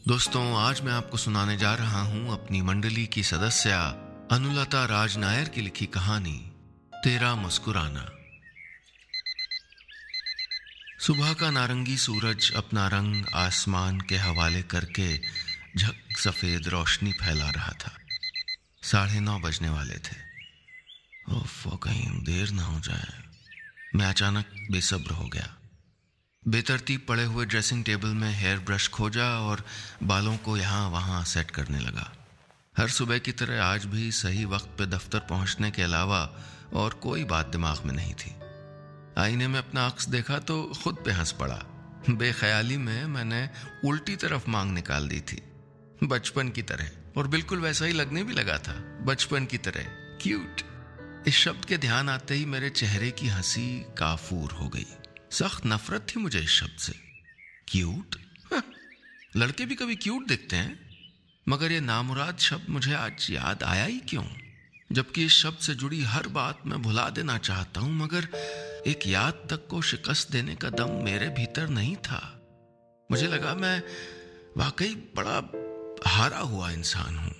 दोस्तों, आज मैं आपको सुनाने जा रहा हूं अपनी मंडली की सदस्या अनुलता राज नायर की लिखी कहानी तेरा मुस्कुराना। सुबह का नारंगी सूरज अपना रंग आसमान के हवाले करके झक सफेद रोशनी फैला रहा था। 9:30 बजने वाले थे। ओफ, कहीं देर ना हो जाए। मैं अचानक बेसब्र हो गया। बेतरतीब पड़े हुए ड्रेसिंग टेबल में हेयर ब्रश खोजा और बालों को यहाँ वहाँ सेट करने लगा। हर सुबह की तरह आज भी सही वक्त पे दफ्तर पहुँचने के अलावा और कोई बात दिमाग में नहीं थी। आईने में अपना अक्स देखा तो खुद पे हंस पड़ा। बेख्याली में मैंने उल्टी तरफ मांग निकाल दी थी, बचपन की तरह, और बिल्कुल वैसा ही लगने भी लगा था, बचपन की तरह क्यूट। इस शब्द के ध्यान आते ही मेरे चेहरे की हंसी काफूर हो गई। सख्त नफरत थी मुझे इस शब्द से। क्यूट? लड़के भी कभी क्यूट दिखते हैं, मगर यह नामुराद शब्द मुझे आज याद आया ही क्यों? जबकि इस शब्द से जुड़ी हर बात मैं भुला देना चाहता हूं, मगर एक याद तक को शिकस्त देने का दम मेरे भीतर नहीं था। मुझे लगा मैं वाकई बड़ा हारा हुआ इंसान हूं।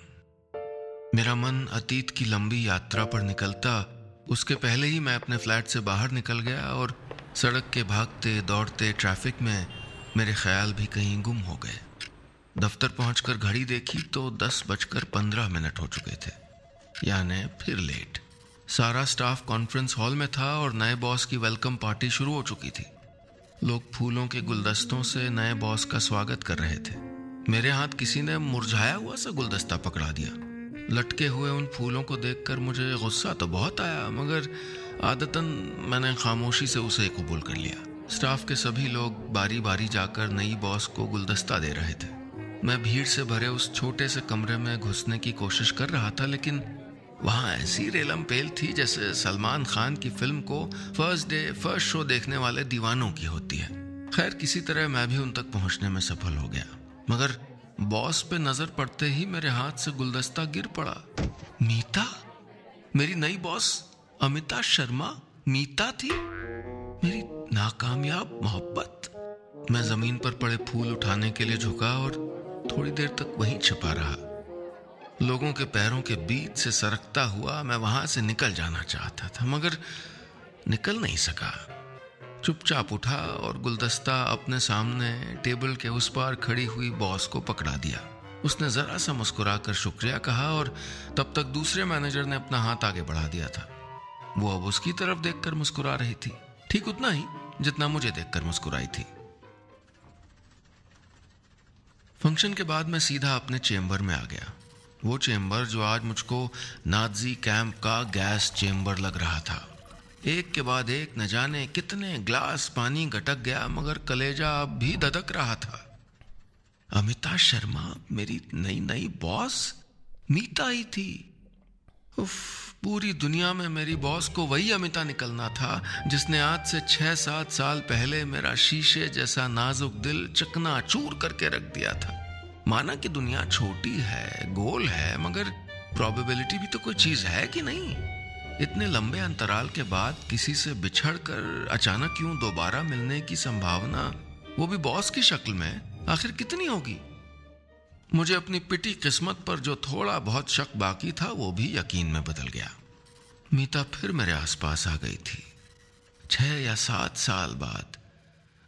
मेरा मन अतीत की लंबी यात्रा पर निकलता उसके पहले ही मैं अपने फ्लैट से बाहर निकल गया और सड़क के भागते दौड़ते ट्रैफिक में मेरे ख्याल भी कहीं गुम हो गए। दफ्तर पहुंचकर घड़ी देखी तो 10:15 हो चुके थे, यानी फिर लेट। सारा स्टाफ कॉन्फ्रेंस हॉल में था और नए बॉस की वेलकम पार्टी शुरू हो चुकी थी। लोग फूलों के गुलदस्तों से नए बॉस का स्वागत कर रहे थे। मेरे हाथ किसी ने मुरझाया हुआ सा गुलदस्ता पकड़ा दिया। लटके हुए उन फूलों को देखकर मुझे गुस्सा तो बहुत आया, मगर आदतन मैंने खामोशी से उसे कबूल कर लिया। स्टाफ के सभी लोग बारी बारी जाकर नई बॉस को गुलदस्ता दे रहे थे। मैं भीड़ से भरे उस छोटे से कमरे में घुसने की कोशिश कर रहा था, लेकिन वहां ऐसी रेलम पेल थी जैसे सलमान खान की फिल्म को फर्स्ट शो देखने वाले दीवानों की होती है। खैर, किसी तरह मैं भी उन तक पहुंचने में सफल हो गया, मगर बॉस पे नजर पड़ते ही मेरे हाथ से गुलदस्ता गिर पड़ा। मीता, मेरी नई बॉस अमिता शर्मा मीता थी, मेरी नाकामयाब मोहब्बत। मैं जमीन पर पड़े फूल उठाने के लिए झुका और थोड़ी देर तक वहीं छिपा रहा। लोगों के पैरों के बीच से सरकता हुआ मैं वहां से निकल जाना चाहता था, मगर निकल नहीं सका। चुपचाप उठा और गुलदस्ता अपने सामने टेबल के उस पार खड़ी हुई बॉस को पकड़ा दिया। उसने जरा सा मुस्कुराकर शुक्रिया कहा और तब तक दूसरे मैनेजर ने अपना हाथ आगे बढ़ा दिया था। वो अब उसकी तरफ देखकर मुस्कुरा रही थी, ठीक उतना ही जितना मुझे देखकर मुस्कुराई थी। फंक्शन के बाद मैं सीधा अपने चेंबर में आ गया। वो चेंबर जो आज मुझको नाजी कैंप का गैस चेंबर लग रहा था। एक के बाद एक न जाने कितने ग्लास पानी गटक गया, मगर कलेजा अब भी धधक रहा था। अमिता शर्मा, मेरी नई बॉस मीता ही थी। उफ, पूरी दुनिया में मेरी बॉस को वही अमिता निकलना था जिसने आज से 6-7 साल पहले मेरा शीशे जैसा नाजुक दिल चकनाचूर करके रख दिया था। माना कि दुनिया छोटी है, गोल है, मगर प्रोबेबिलिटी भी तो कोई चीज है कि नहीं? इतने लंबे अंतराल के बाद किसी से बिछड़कर अचानक क्यों दोबारा मिलने की संभावना, वो भी बॉस की शक्ल में, आखिर कितनी होगी? मुझे अपनी पिटी किस्मत पर जो थोड़ा बहुत शक बाकी था वो भी यकीन में बदल गया। मीता फिर मेरे आसपास आ गई थी, 6 या 7 साल बाद,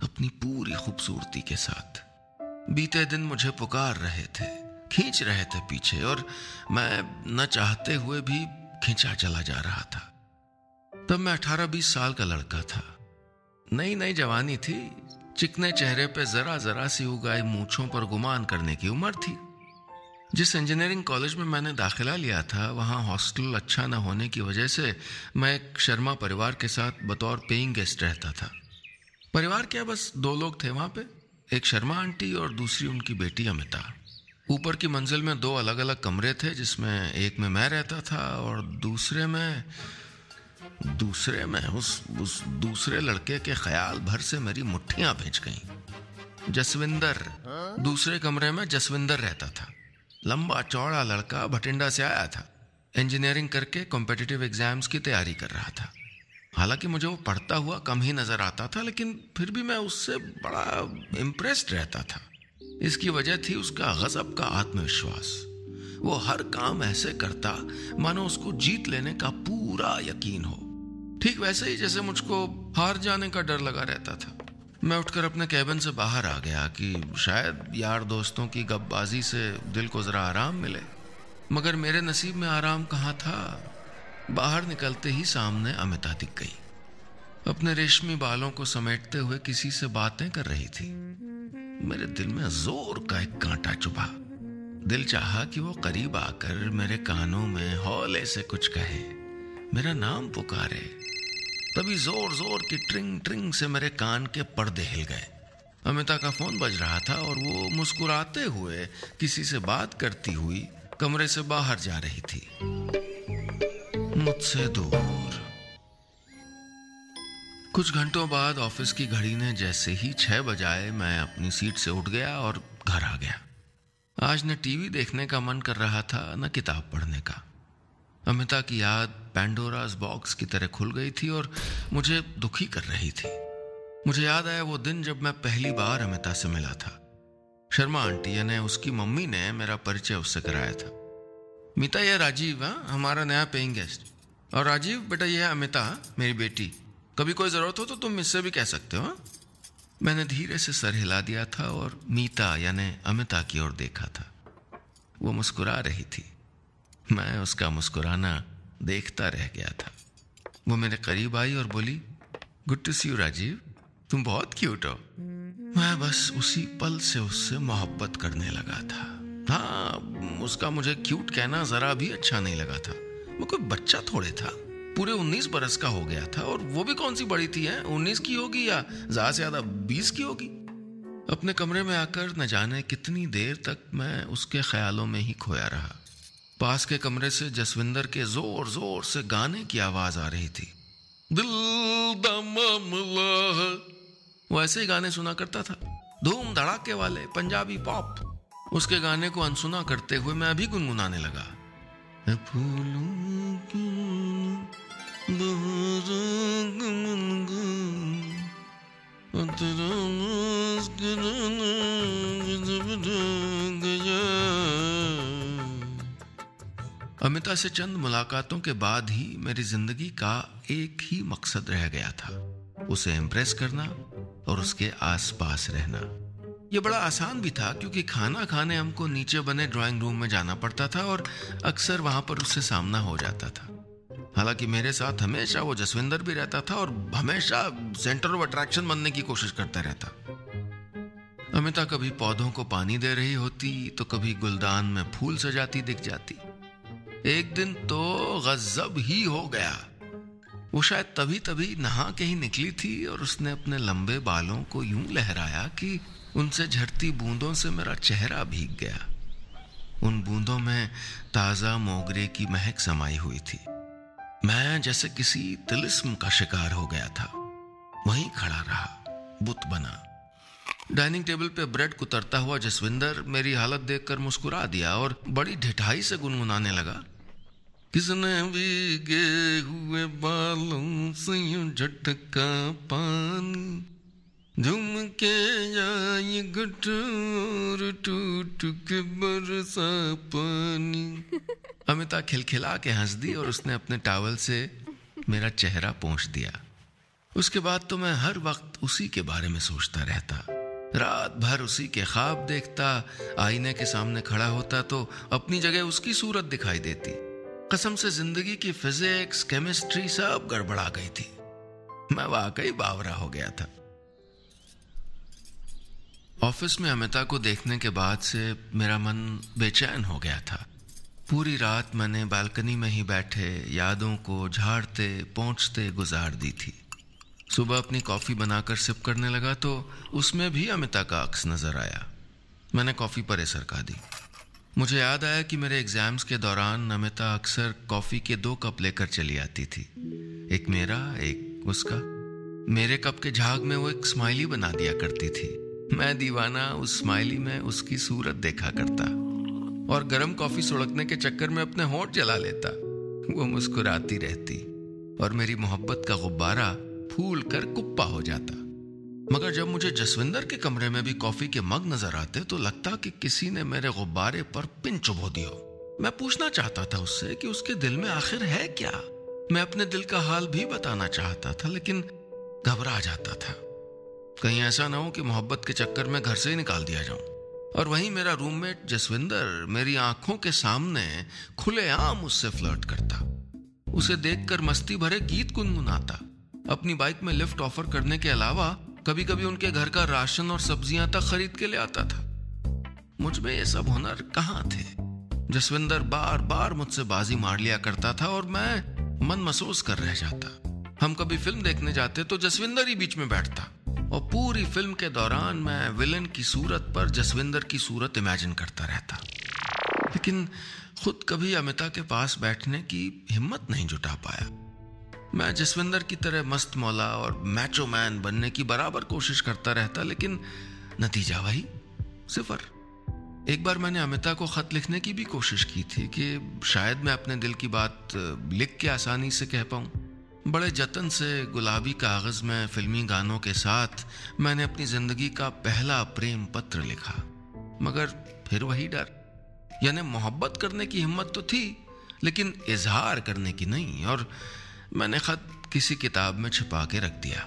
अपनी पूरी खूबसूरती के साथ। बीते दिन मुझे पुकार रहे थे, खींच रहे थे पीछे, और मैं न चाहते हुए भी खींचा चला जा रहा था। तब मैं 18-20 साल का लड़का था। नई जवानी थी, चिकने चेहरे पे जरा जरा सी उगाई मूंछों पर गुमान करने की उम्र थी। जिस इंजीनियरिंग कॉलेज में मैंने दाखिला लिया था, वहां हॉस्टल अच्छा न होने की वजह से मैं एक शर्मा परिवार के साथ बतौर पेइंग गेस्ट रहता था। परिवार क्या, बस 2 लोग थे वहां पे, एक शर्मा आंटी और दूसरी उनकी बेटी अमिता। ऊपर की मंजिल में 2 अलग अलग कमरे थे, जिसमें एक में मैं रहता था और दूसरे में उस दूसरे लड़के के ख्याल भर से मेरी मुट्ठियां भींच गईं। जसविंदर, दूसरे कमरे में जसविंदर रहता था। लंबा चौड़ा लड़का, भटिंडा से आया था। इंजीनियरिंग करके कॉम्पिटिटिव एग्जाम्स की तैयारी कर रहा था। हालांकि मुझे वो पढ़ता हुआ कम ही नजर आता था, लेकिन फिर भी मैं उससे बड़ा इम्प्रेस्ड रहता था। इसकी वजह थी उसका गजब का आत्मविश्वास। वो हर काम ऐसे करता मानो उसको जीत लेने का पूरा यकीन हो, ठीक वैसे ही जैसे मुझको हार जाने का डर लगा रहता था। मैं उठकर अपने कैबिन से बाहर आ गया कि शायद यार दोस्तों की गपबाजी से दिल को जरा आराम मिले, मगर मेरे नसीब में आराम कहाँ था। बाहर निकलते ही सामने अमिता दिख गई। अपने रेशमी बालों को समेटते हुए किसी से बातें कर रही थी। मेरे दिल में जोर का एक कांटा चुभा। दिल चाहा कि वो करीब आकर मेरे कानों में हौले से कुछ कहे, मेरा नाम पुकारे। तभी जोर जोर की ट्रिंग ट्रिंग से मेरे कान के पर्दे हिल गए। अमिता का फोन बज रहा था और वो मुस्कुराते हुए किसी से बात करती हुई कमरे से बाहर जा रही थी, मुझसे दूर। कुछ घंटों बाद ऑफिस की घड़ी ने जैसे ही 6 बजाए, मैं अपनी सीट से उठ गया और घर आ गया। आज न टीवी देखने का मन कर रहा था न किताब पढ़ने का। अमिता की याद पैंडोरास बॉक्स की तरह खुल गई थी और मुझे दुखी कर रही थी। मुझे याद आया वो दिन जब मैं पहली बार अमिता से मिला था। शर्मा आंटी यानी उसकी मम्मी ने मेरा परिचय उससे कराया था। मीता, ये राजीव, हमारा नया पेइंग गेस्ट। और राजीव बेटा, ये है अमिता, मेरी बेटी। कभी कोई ज़रूरत हो तो तुम मुझसे भी कह सकते हो। मैंने धीरे से सर हिला दिया था और मीता यानी अमिता की ओर देखा था। वो मुस्कुरा रही थी। मैं उसका मुस्कुराना देखता रह गया था। वो मेरे करीब आई और बोली, good to see you Rajiv, तुम बहुत क्यूट हो। मैं बस उसी पल से उससे मोहब्बत करने लगा था। हाँ, उसका मुझे क्यूट कहना जरा भी अच्छा नहीं लगा था। मैं कोई बच्चा थोड़े था, पूरे 19 बरस का हो गया था, और वो भी कौन सी बड़ी थी, 19 की होगी या ज्यादा से ज्यादा 20 की होगी। अपने कमरे में आकर न जाने कितनी देर तक मैं उसके ख्यालों में ही खोया रहा। पास के कमरे से जसविंदर के जोर जोर से गाने की आवाज आ रही थी। दिल दा मामला है, वो ऐसे ही गाने सुना करता था, धूम धड़ाके वाले पंजाबी पॉप। उसके गाने को अनसुना करते हुए मैं अभी गुनगुनाने लगा। अमिता से चंद मुलाकातों के बाद ही मेरी जिंदगी का एक ही मकसद रह गया था, उसे इम्प्रेस करना और उसके आसपास रहना। यह बड़ा आसान भी था क्योंकि खाना खाने हमको नीचे बने ड्राइंग रूम में जाना पड़ता था और अक्सर वहां पर उससे सामना हो जाता था। हालांकि मेरे साथ हमेशा वो जसविंदर भी रहता था और हमेशा सेंटर ऑफ अट्रैक्शन बनने की कोशिश करता रहता। अमिता कभी पौधों को पानी दे रही होती तो कभी गुलदान में फूल सजाती दिख जाती। एक दिन तो गजब ही हो गया। वो शायद तभी तभी नहा के ही निकली थी और उसने अपने लंबे बालों को यूं लहराया कि उनसे झड़ती बूंदों से मेरा चेहरा भीग गया। उन बूंदों में ताजा मोगरे की महक समाई हुई थी। मैं जैसे किसी तिलिस्म का शिकार हो गया था। वहीं खड़ा रहा, बुत बना। डाइनिंग टेबल पे ब्रेड कुतरता हुआ जसविंदर मेरी हालत देखकर मुस्कुरा दिया और बड़ी ढिठाई से गुनगुनाने लगा, किसने भीगे हुए बालों से यूं झटका पानी, झूम के आई गुटोर टूट के बरसा पानी। अमिता खिलखिला के हंस दी और उसने अपने टॉवल से मेरा चेहरा पोंछ दिया। उसके बाद तो मैं हर वक्त उसी के बारे में सोचता रहता, रात भर उसी के ख्वाब देखता। आईने के सामने खड़ा होता तो अपनी जगह उसकी सूरत दिखाई देती। कसम से जिंदगी की फिजिक्स केमिस्ट्री सब गड़बड़ा गई थी। मैं वाकई बावरा हो गया था। ऑफिस में अमिता को देखने के बाद से मेरा मन बेचैन हो गया था। पूरी रात मैंने बालकनी में ही बैठे यादों को झाड़ते पोंछते गुजार दी थी। सुबह अपनी कॉफी बनाकर सिप करने लगा तो उसमें भी अमिता का अक्स नजर आया। मैंने कॉफी पर सरका दी। मुझे याद आया कि मेरे एग्जाम्स के दौरान अमिता अक्सर कॉफी के 2 कप लेकर चली आती थी, एक मेरा एक उसका। मेरे कप के झाग में वो एक स्माइली बना दिया करती थी। मैं दीवाना उस स्माइली में उसकी सूरत देखा करता और गर्म कॉफी सुड़कने के चक्कर में अपने होंठ जला लेता। वो मुस्कुराती रहती और मेरी मोहब्बत का गुब्बारा फूल कर कुप्पा हो जाता। मगर जब मुझे जसविंदर के कमरे में भी कॉफी के मग नजर आते तो लगता कि किसी ने मेरे गुब्बारे पर पिन चुभो दियो। मैं पूछना चाहता था उससे कि उसके दिल में आखिर है क्या। मैं अपने दिल का हाल भी बताना चाहता था, लेकिन घबरा जाता था कहीं ऐसा ना हो कि मोहब्बत के चक्कर में घर से ही निकाल दिया जाऊं। और वहीं मेरा रूममेट जसविंदर मेरी आंखों के सामने खुलेआम उससे फ्लर्ट करता, उसे देखकर मस्ती भरे गीत गुनगुनाता, अपनी बाइक में लिफ्ट ऑफर करने के अलावा कभी कभी उनके घर का राशन और सब्जियां तक खरीद के ले आता था। मुझ में ये सब हुनर कहाँ थे। जसविंदर बार बार मुझसे बाजी मार लिया करता था और मैं मन महसूस कर रह जाता। हम कभी फिल्म देखने जाते तो जसविंदर ही बीच में बैठता और पूरी फिल्म के दौरान मैं विलन की सूरत पर जसविंदर की सूरत इमेजिन करता रहता, लेकिन खुद कभी अमिता के पास बैठने की हिम्मत नहीं जुटा पाया। मैं जसविंदर की तरह मस्त मौला और मैचो मैन बनने की बराबर कोशिश करता रहता, लेकिन नतीजा वही, सिफर। एक बार मैंने अमिता को खत लिखने की भी कोशिश की थी कि शायद मैं अपने दिल की बात लिख के आसानी से कह पाऊं। बड़े जतन से गुलाबी कागज में फिल्मी गानों के साथ मैंने अपनी जिंदगी का पहला प्रेम पत्र लिखा, मगर फिर वही डर। यानी मोहब्बत करने की हिम्मत तो थी, लेकिन इजहार करने की नहीं, और मैंने खत किसी किताब में छिपा के रख दिया।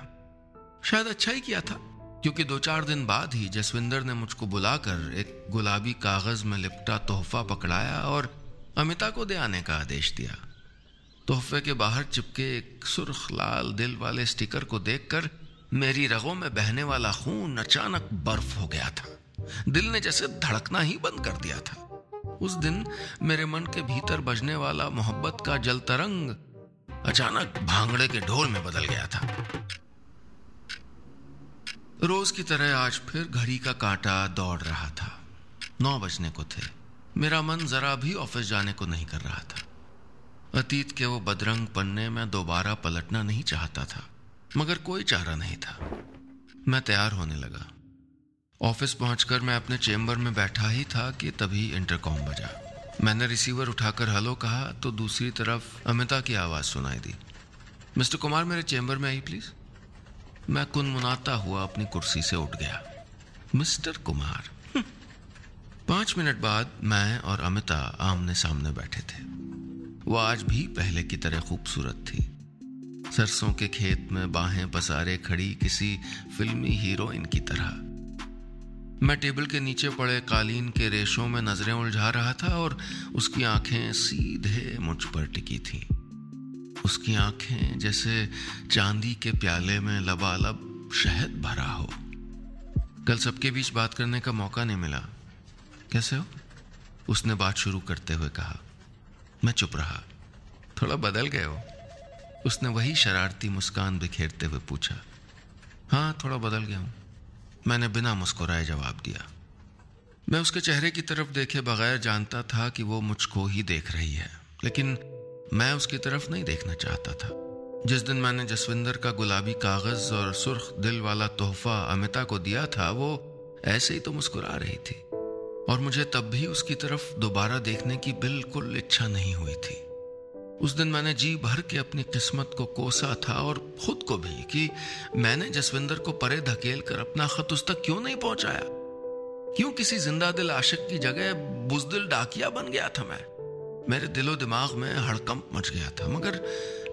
शायद अच्छा ही किया था, क्योंकि 2-4 दिन बाद ही जसविंदर ने मुझको बुलाकर एक गुलाबी कागज में लिपटा तोहफा पकड़ाया और अमिता को दे आने का आदेश दिया। तोहफे के बाहर चिपके एक सुर्ख लाल दिल वाले स्टिकर को देखकर मेरी रगों में बहने वाला खून अचानक बर्फ हो गया था। दिल ने जैसे धड़कना ही बंद कर दिया था। उस दिन मेरे मन के भीतर बजने वाला मोहब्बत का जल तरंग अचानक भांगड़े के ढोल में बदल गया था। रोज की तरह आज फिर घड़ी का कांटा दौड़ रहा था। 9 बजने को थे। मेरा मन जरा भी ऑफिस जाने को नहीं कर रहा था। अतीत के वो बदरंग पन्ने में दोबारा पलटना नहीं चाहता था, मगर कोई चारा नहीं था। मैं तैयार होने लगा। ऑफिस पहुंचकर मैं अपने चेम्बर में बैठा ही था कि तभी इंटरकॉम बजा। मैंने रिसीवर उठाकर हेलो कहा तो दूसरी तरफ अमिता की आवाज सुनाई दी। मिस्टर कुमार, मेरे चेम्बर में आई प्लीज। मैं कुनमुनाता हुआ अपनी कुर्सी से उठ गया। मिस्टर कुमार। 5 मिनट बाद मैं और अमिता आमने सामने बैठे थे। वो आज भी पहले की तरह खूबसूरत थी, सरसों के खेत में बाहें पसारे खड़ी किसी फिल्मी हीरोइन की तरह। मैं टेबल के नीचे पड़े कालीन के रेशों में नजरें उलझा रहा था और उसकी आंखें सीधे मुझ पर टिकी थीं। उसकी आंखें जैसे चांदी के प्याले में लबालब शहद भरा हो। कल सबके बीच बात करने का मौका नहीं मिला। कैसे हो? उसने बात शुरू करते हुए कहा। मैं चुप रहा। थोड़ा बदल गए हो? उसने वही शरारती मुस्कान बिखेरते हुए पूछा। हाँ, थोड़ा बदल गया हूं, मैंने बिना मुस्कुराए जवाब दिया। मैं उसके चेहरे की तरफ देखे बगैर जानता था कि वो मुझको ही देख रही है, लेकिन मैं उसकी तरफ नहीं देखना चाहता था। जिस दिन मैंने जसविंदर का गुलाबी कागज और सुर्ख दिल वाला तोहफा अमिता को दिया था, वो ऐसे ही तो मुस्कुरा रही थी और मुझे तब भी उसकी तरफ दोबारा देखने की बिल्कुल इच्छा नहीं हुई थी। उस दिन मैंने जी भर के अपनी किस्मत को कोसा था और खुद को भी कि मैंने जसविंदर को परे धकेल कर अपना खत उस तक क्यों नहीं पहुंचाया। क्यों किसी जिंदा दिल आशिक की जगह बुजदिल डाकिया बन गया था मैं। मेरे दिलो दिमाग में हड़कंप मच गया था, मगर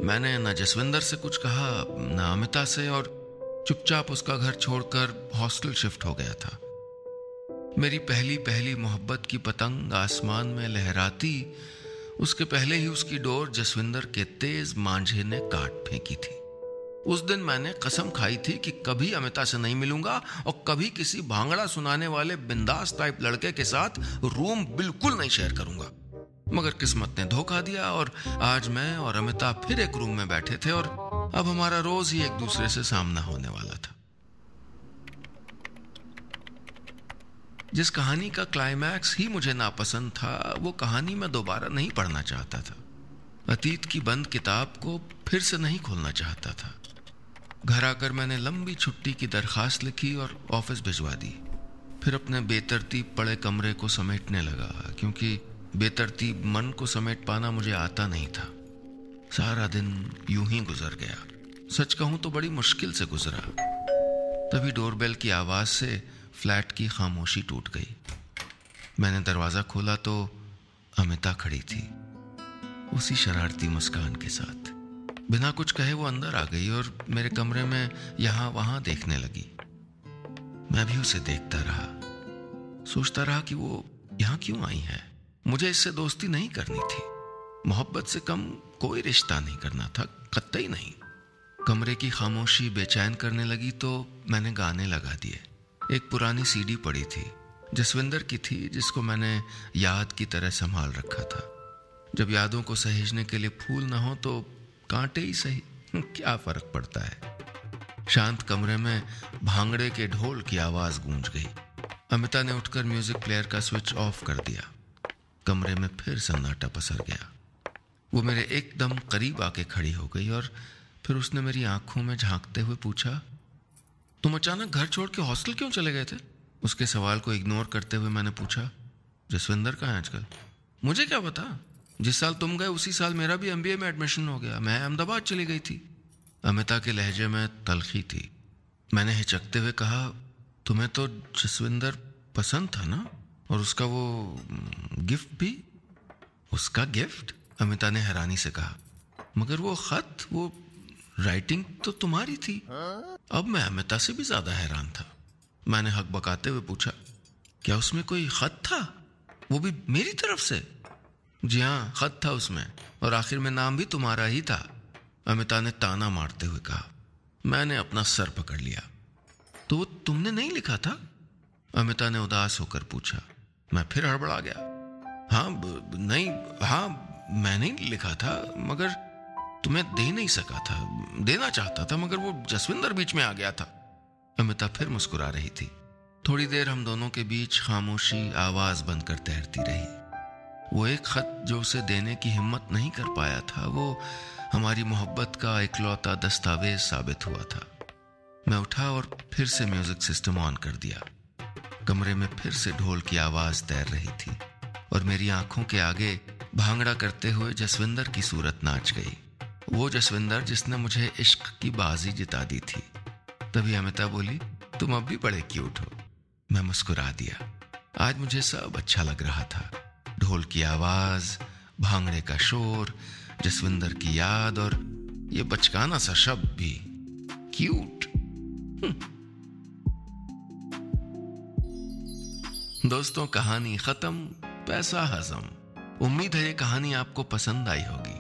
मैंने न जसविंदर से कुछ कहा न अमिता से, और चुपचाप उसका घर छोड़कर हॉस्टल शिफ्ट हो गया था। मेरी पहली मोहब्बत की पतंग आसमान में लहराती उसके पहले ही उसकी डोर जसविंदर के तेज मांझे ने काट फेंकी थी। उस दिन मैंने कसम खाई थी कि कभी अमिता से नहीं मिलूंगा और कभी किसी भांगड़ा सुनाने वाले बिंदास टाइप लड़के के साथ रूम बिल्कुल नहीं शेयर करूंगा। मगर किस्मत ने धोखा दिया और आज मैं और अमिता फिर एक रूम में बैठे थे और अब हमारा रोज ही एक दूसरे से सामना होने वाला था। जिस कहानी का क्लाइमैक्स ही मुझे नापसंद था, वो कहानी मैं दोबारा नहीं पढ़ना चाहता था। अतीत की बंद किताब को फिर से नहीं खोलना चाहता था। घर आकर मैंने लंबी छुट्टी की दरखास्त लिखी और ऑफिस भिजवा दी। फिर अपने बेतरतीब पड़े कमरे को समेटने लगा, क्योंकि बेतरतीब मन को समेट पाना मुझे आता नहीं था। सारा दिन यूं ही गुजर गया। सच कहूं तो बड़ी मुश्किल से गुजरा। तभी डोरबेल की आवाज से फ्लैट की खामोशी टूट गई। मैंने दरवाजा खोला तो अमिता खड़ी थी, उसी शरारती मुस्कान के साथ। बिना कुछ कहे वो अंदर आ गई और मेरे कमरे में यहां वहां देखने लगी। मैं भी उसे देखता रहा, सोचता रहा कि वो यहां क्यों आई है। मुझे इससे दोस्ती नहीं करनी थी, मोहब्बत से कम कोई रिश्ता नहीं करना था, कतई नहीं। कमरे की खामोशी बेचैन करने लगी तो मैंने गाने लगा दिए। एक पुरानी सीडी पड़ी थी, जसविंदर की थी, जिसको मैंने याद की तरह संभाल रखा था। जब यादों को सहेजने के लिए फूल ना हो तो कांटे ही सही, क्या फर्क पड़ता है। शांत कमरे में भांगड़े के ढोल की आवाज गूंज गई। अमिता ने उठकर म्यूजिक प्लेयर का स्विच ऑफ कर दिया। कमरे में फिर सन्नाटा पसर गया। वो मेरे एकदम करीब आके खड़ी हो गई और फिर उसने मेरी आंखों में झांकते हुए पूछा, तुम अचानक घर छोड़ के हॉस्टल क्यों चले गए थे? उसके सवाल को इग्नोर करते हुए मैंने पूछा, जसविंदर कहाँ है आजकल? मुझे क्या पता, जिस साल तुम गए उसी साल मेरा भी एमबीए में एडमिशन हो गया। मैं अहमदाबाद चली गई थी। अमिता के लहजे में तलखी थी। मैंने हिचकते हुए कहा, तुम्हें तो जसविंदर पसंद था ना, और उसका वो गिफ्ट भी? उसका गिफ्ट? अमिता ने हैरानी से कहा, मगर वो खत, वो राइटिंग तो तुम्हारी थी। अब मैं अमिता से भी ज्यादा हैरान था। मैंने हक बकाते हुए पूछा, क्या उसमें कोई खत था, वो भी मेरी तरफ से? जी हाँ, खत था उसमें, और आखिर में नाम भी तुम्हारा ही था, अमिता ने ताना मारते हुए कहा। मैंने अपना सर पकड़ लिया। तो वो तुमने नहीं लिखा था? अमिता ने उदास होकर पूछा। मैं फिर हड़बड़ा गया। हाँ, मैंने ही लिखा था, मगर तुम्हें दे नहीं सका था। देना चाहता था, मगर वो जसविंदर बीच में आ गया था। अमिता फिर मुस्कुरा रही थी। थोड़ी देर हम दोनों के बीच खामोशी आवाज बनकर तैरती रही। वो एक खत जो उसे देने की हिम्मत नहीं कर पाया था, वो हमारी मोहब्बत का इकलौता दस्तावेज साबित हुआ था। मैं उठा और फिर से म्यूजिक सिस्टम ऑन कर दिया। कमरे में फिर से ढोल की आवाज तैर रही थी और मेरी आंखों के आगे भांगड़ा करते हुए जसविंदर की सूरत नाच गई। वो जसविंदर जिसने मुझे इश्क की बाजी जिता दी थी। तभी अमिता बोली, तुम अब भी बड़े क्यूट हो। मैं मुस्कुरा दिया। आज मुझे सब अच्छा लग रहा था। ढोल की आवाज, भांगड़े का शोर, जसविंदर की याद और ये बचकाना सा शब्द भी, क्यूट। दोस्तों, कहानी खत्म, पैसा हजम। उम्मीद है ये कहानी आपको पसंद आई होगी।